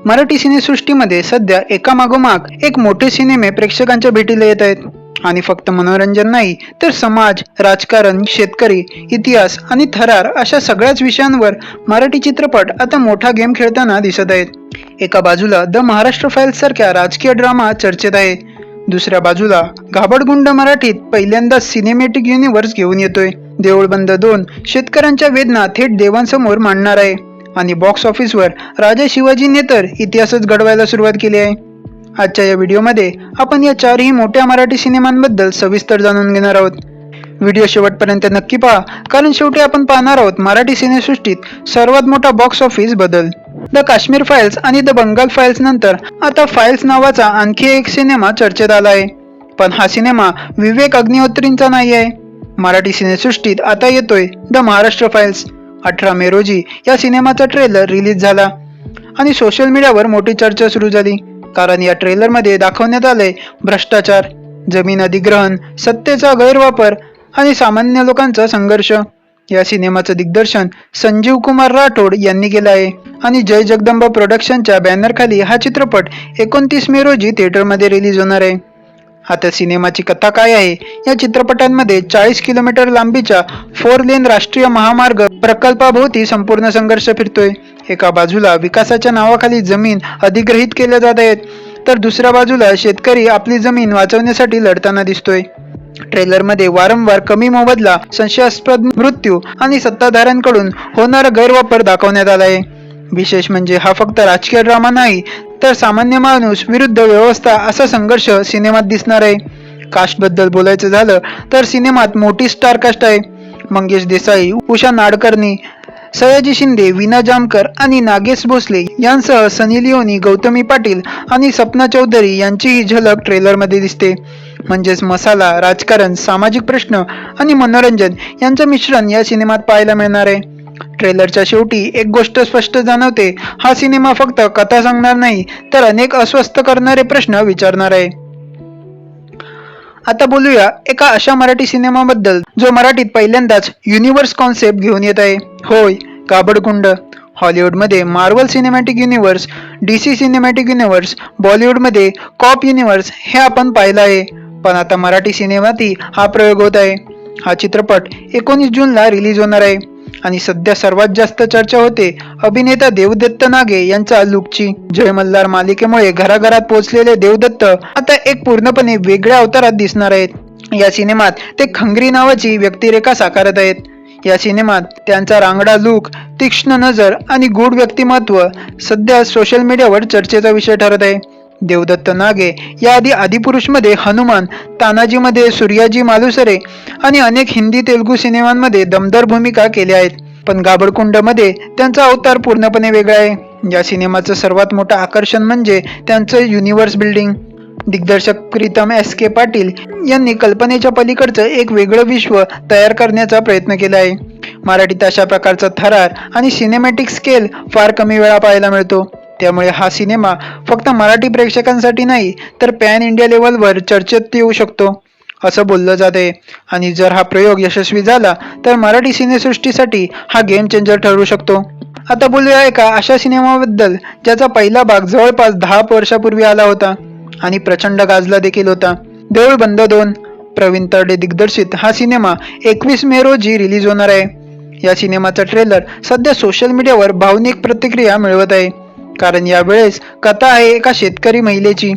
मराठी सिनेसृष्टीमध्ये सध्या एकामागोमाग एक मोठे सिनेमे प्रेक्षकांच्या भेटीला येत आहेत आणि फक्त मनोरंजन नाही तर समाज, राजकारण, शेतकरी, इतिहास आणि थरार अशा सगळ्याच विषयांवर मराठी चित्रपट आता मोठा गेम खेळताना दिसत आहेत. एका बाजूला द महाराष्ट्र फाईल्स सारख्या राजकीय ड्रामा चर्चेत आहे, दुसऱ्या बाजूला घाबडगुंड मराठीत पहिल्यांदाच सिनेमॅटिक युनिव्हर्स घेऊन येतोय. देऊळबंद 2 शेतकऱ्यांच्या वेदना थेट देवांसमोर मांडणार आहे आणि बॉक्स ऑफिसवर राजा शिवाजीने तर इतिहासच घडवायला सुरुवात केली आहे. आजच्या या व्हिडिओमध्ये आपण या चारही मोठ्या मराठी सिनेमांबद्दल सविस्तर जाणून घेणार आहोत. व्हिडिओ शेवटपर्यंत नक्की पहा, कारण शेवटी आपण पाहणार आहोत मराठी सिनेसृष्टीत सर्वात मोठा बॉक्स ऑफिस बदल. द काश्मीर फाईल्स आणि द बंगाल फाईल्स नंतर आता फाईल्स नावाचा आणखी एक सिनेमा चर्चेत आला आहे. पण हा सिनेमा विवेक अग्निहोत्रींचा नाही आहे. मराठी सिनेसृष्टीत आता येतोय द महाराष्ट्र फाईल्स. 18 मे रोजी या सिनेमाचा ट्रेलर रिलीज झाला आणि सोशल मीडियावर मोठी चर्चा सुरू झाली, कारण या ट्रेलरमध्ये दाखवण्यात आलंय भ्रष्टाचार, जमीन अधिग्रहण, सत्तेचा गैरवापर आणि सामान्य लोकांचा संघर्ष. या सिनेमाचं दिग्दर्शन संजीव कुमार राठोड यांनी केलं आहे आणि जय जगदंबा प्रोडक्शनच्या बॅनरखाली हा चित्रपट 29 मे रोजी थिएटरमध्ये रिलीज होणार आहे. आता सिनेमाची कथा काय आहे? या चित्रपटांमध्ये 40 किलोमीटर लांबीच्या 4 लेन राष्ट्रीय महामार्ग प्रकल्पाभोवती संपूर्ण संघर्ष फिरतोय. एका बाजूला विकासाच्या नावाखाली जमीन अधिग्रहित केल्या जात आहेत, तर दुसऱ्या बाजूला शेतकरी आपली जमीन वाचवण्यासाठी लढताना दिसतोय. ट्रेलरमध्ये वारंवार कमी मोबदला, संशयास्पद मृत्यू आणि सत्ताधाऱ्यांकडून होणारा गैरवापर दाखवण्यात आला आहे. विशेष म्हणजे हा फक्त राजकीय ड्रामा नाही, तर सामान्य माणूस विरुद्ध व्यवस्था असा संघर्ष सिनेमात दिसणार आहे. कास्टबद्दल बोलायचं झालं तर सिनेमात मोठी स्टार कास्ट आहे. मंगेश देसाई, उषा नाडकर्णी, सयाजी शिंदे, विना जामकर आणि नागेश भोसले यांसह सनी लिओनी, गौतमी पाटील आणि सपना चौधरी यांचीही झलक ट्रेलरमध्ये दिसते. म्हणजेच मसाला, राजकारण, सामाजिक प्रश्न आणि मनोरंजन यांचं मिश्रण या सिनेमात पाहायला मिळणार आहे. ट्रेलरच्या शेवटी एक गोष्ट स्पष्ट जाणवते, हा सिनेमा फक्त कथा सांगणार नाही तर अनेक अस्वस्थ करणारे प्रश्न विचारणार आहे. आता बोलूया एका अशा मराठी सिनेमाबद्दल जो मराठीत पहिल्यांदाच युनिव्हर्स कॉन्सेप्ट घेऊन येत आहे. होय, घाबडगुंड. हॉलिवूडमध्ये Marvel cinematic universe, DC cinematic universe, बॉलिवूडमध्ये कॉप युनिव्हर्स हे आपण पाहिलं आहे, पण आता मराठी सिनेमातही हा प्रयोग होत आहे. हा चित्रपट 19 जूनला रिलीज होणार आहे आणि सध्या सर्वात जास्त चर्चा होते अभिनेता देवदत्त नागे यांच्या लुकची. जय मल्हार मालिकेमुळे घराघरात पोहोचलेले देवदत्त आता एक पूर्णपणे वेगळ्या अवतारात दिसणार आहेत. या सिनेमात ते खंगरी नावाची व्यक्तिरेखा साकारत आहेत. या सिनेमात त्यांचा रांगडा लुक, तीक्ष्ण नजर आणि गूढ व्यक्तिमत्व सध्या सोशल मीडियावर चर्चेचा विषय ठरत आहे. देवदत्त नागे याआधी आदिपुरुषमध्ये हनुमान, तानाजीमध्ये सूर्याजी मालुसरे आणि अनेक हिंदी तेलुगू सिनेमांमध्ये दमदार भूमिका केल्या आहेत, पण घाबडगुंडमध्ये त्यांचा अवतार पूर्णपणे वेगळा आहे. या सिनेमाचं सर्वात मोठं आकर्षण म्हणजे त्यांचं युनिव्हर्स बिल्डिंग. दिग्दर्शक प्रीतम S.K. पाटील यांनी कल्पनेच्या पलीकडचं एक वेगळं विश्व तयार करण्याचा प्रयत्न केला आहे. मराठीत अशा प्रकारचा थरार आणि सिनेमॅटिक स्केल फार कमी वेळा पाहायला मिळतो. त्यामुळे हा सिनेमा फक्त मराठी प्रेक्षकांसाठी नाही तर पॅन इंडिया लेवलवर चर्चेत येऊ शकतो असं बोललं जात आहे. आणि जर हा प्रयोग यशस्वी झाला तर मराठी सिनेसृष्टीसाठी हा गेम चेंजर ठरू शकतो. आता बोलूया एका अशा सिनेमाबद्दल ज्याचा पहिला भाग जवळपास 10 वर्षापूर्वी आला होता आणि प्रचंड गाजला देखील होता. देऊळबंद 2. प्रवीण तरडे दिग्दर्शित हा सिनेमा 21 मे रोजी रिलीज होणार आहे. या सिनेमाचा ट्रेलर सध्या सोशल मीडियावर भावनिक प्रतिक्रिया मिळवत आहे, कारण यावेळेस कथा आहे एका शेतकरी महिलेची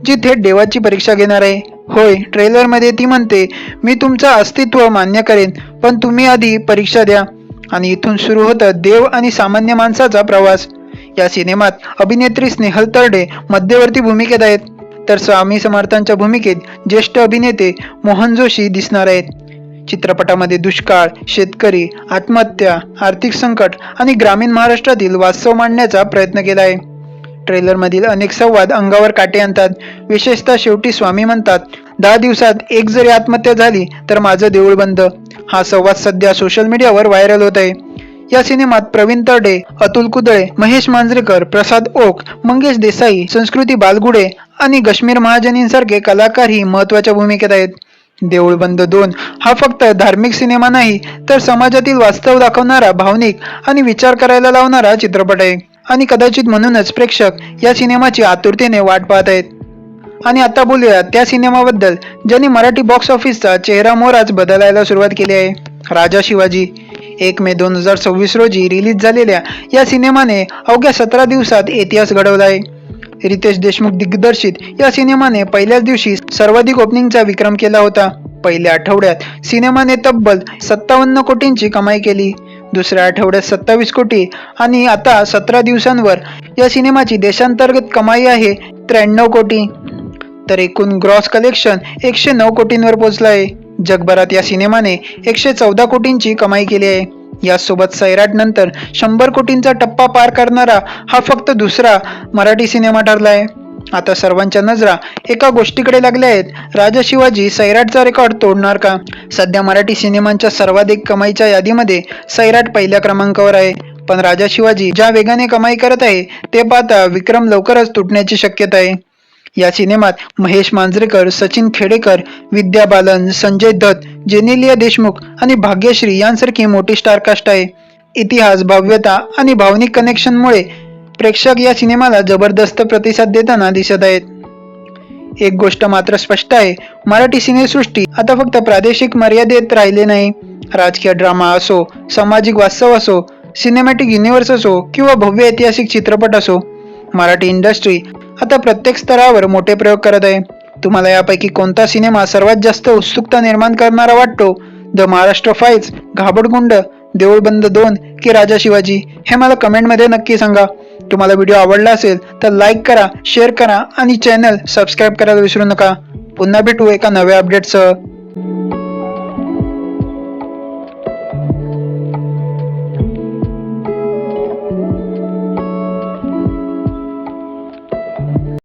जी थेट देवाची परीक्षा घेणार आहे. होय, ट्रेलरमध्ये ती म्हणते, मी तुमचं अस्तित्व मान्य करेन, पण तुम्ही आधी परीक्षा द्या. आणि इथून सुरू होतं देव आणि सामान्य माणसाचा प्रवास. या सिनेमात अभिनेत्री स्नेहल तरडे मध्यवर्ती भूमिकेत आहेत, तर स्वामी समर्थांच्या भूमिकेत ज्येष्ठ अभिनेते मोहन जोशी दिसणार आहेत. चित्रपटामध्ये दुष्काळ, शेतकरी, आत्महत्या, आर्थिक संकट आणि ग्रामीण महाराष्ट्रातील वास्तव मांडण्याचा प्रयत्न केला आहे. ट्रेलरमधील अनेक संवाद अंगावर काटे आणतात. विशेषतः शेवटी स्वामी म्हणतात, 10 दिवसात एक जरी आत्महत्या झाली तर माझं देऊळ बंद. हा संवाद सध्या सोशल मीडियावर व्हायरल होत आहे. या सिनेमात प्रवीण तरडे, अतुल कुदळे, महेश मांजरेकर, प्रसाद ओक, मंगेश देसाई, संस्कृती बालगुडे आणि गश्मीर महाजनींसारखे कलाकारही महत्त्वाच्या भूमिकेत आहेत. देऊळबंद 2 हा फक्त धार्मिक सिनेमा नाही तर समाजातील वास्तव दाखवणारा, भावनिक आणि विचार करायला लावणारा चित्रपट आहे. आणि कदाचित म्हणूनच प्रेक्षक या सिनेमाची आतुरतेने वाट पाहत आहेत. आणि आता बोलूया त्या सिनेमाबद्दल ज्यांनी मराठी बॉक्स ऑफिसचा चेहरा मोहराच बदलायला सुरुवात केली आहे. राजा शिवाजी. 1 मे 2026 रोजी रिलीज झालेल्या या सिनेमाने अवघ्या 17 दिवसात इतिहास घडवला आहे. रितेश देशमुख दिग्दर्शित या सिनेमाने पहिल्याच दिवशी सर्वाधिक ओपनिंगचा विक्रम केला होता. पहिल्या आठवड्यात सिनेमाने तब्बल 57 कोटींची कमाई केली. दुसऱ्या आठवड्यात 27 कोटी आणि आता 17 दिवसांवर या सिनेमाची देशांतर्गत कमाई आहे 93 कोटी. तर एकूण ग्रॉस कलेक्शन 109 कोटींवर पोहोचलं आहे. जगभरात या सिनेमाने 114 कोटींची कमाई केली आहे. यासोबत सैराट नंतर 100 कोटींचा टप्पा पार करणारा हा फक्त दुसरा मराठी सिनेमा ठरला आहे. आता सर्वांच्या नजरा एका गोष्टीकडे लागल्या आहेत. राजा शिवाजी सैराटचा रेकॉर्ड तोडणार का? सध्या मराठी सिनेमांच्या सर्वाधिक कमाईच्या यादीमध्ये सैराट पहिल्या क्रमांकावर आहे. पण राजा शिवाजी ज्या वेगाने कमाई करत आहे ते पाहता विक्रम लवकरच तुटण्याची शक्यता आहे. या सिनेमात महेश मांजरेकर, सचिन खेडेकर, विद्या बालन, संजय दत्त, जेनेलिया देशमुख आणि भाग्यश्री यांसारखी मोठी स्टारकास्ट आहे. इतिहास, भव्यता आणि भावनिक कनेक्शनमुळे प्रेक्षक या सिनेमाला जबरदस्त प्रतिसाद देताना दिसत आहेत. एक गोष्ट मात्र स्पष्ट आहे, मराठी सिनेसृष्टी आता फक्त प्रादेशिक मर्यादेत राहिले नाही. राजकीय ड्रामा असो, सामाजिक वास्तव असो, सिनेमॅटिक युनिव्हर्स असो किंवा भव्य ऐतिहासिक चित्रपट असो, मराठी इंडस्ट्री आता प्रत्येक स्तरावर मोठे प्रयोग करत आहे. तुम्हाला यापैकी कोणता सिनेमा सर्वात जास्त उत्सुकता निर्माण करणारा वाटतो? द महाराष्ट्र फाईल्स, घाबडकुंड, देऊळ बंद 2 की राजा शिवाजी? हे मला कमेंटमध्ये नक्की सांगा. तुम्हाला व्हिडिओ आवडला असेल तर लाईक करा, शेअर करा आणि चॅनल सबस्क्राईब करायला विसरू नका. पुन्हा भेटू एका नव्या अपडेटसह.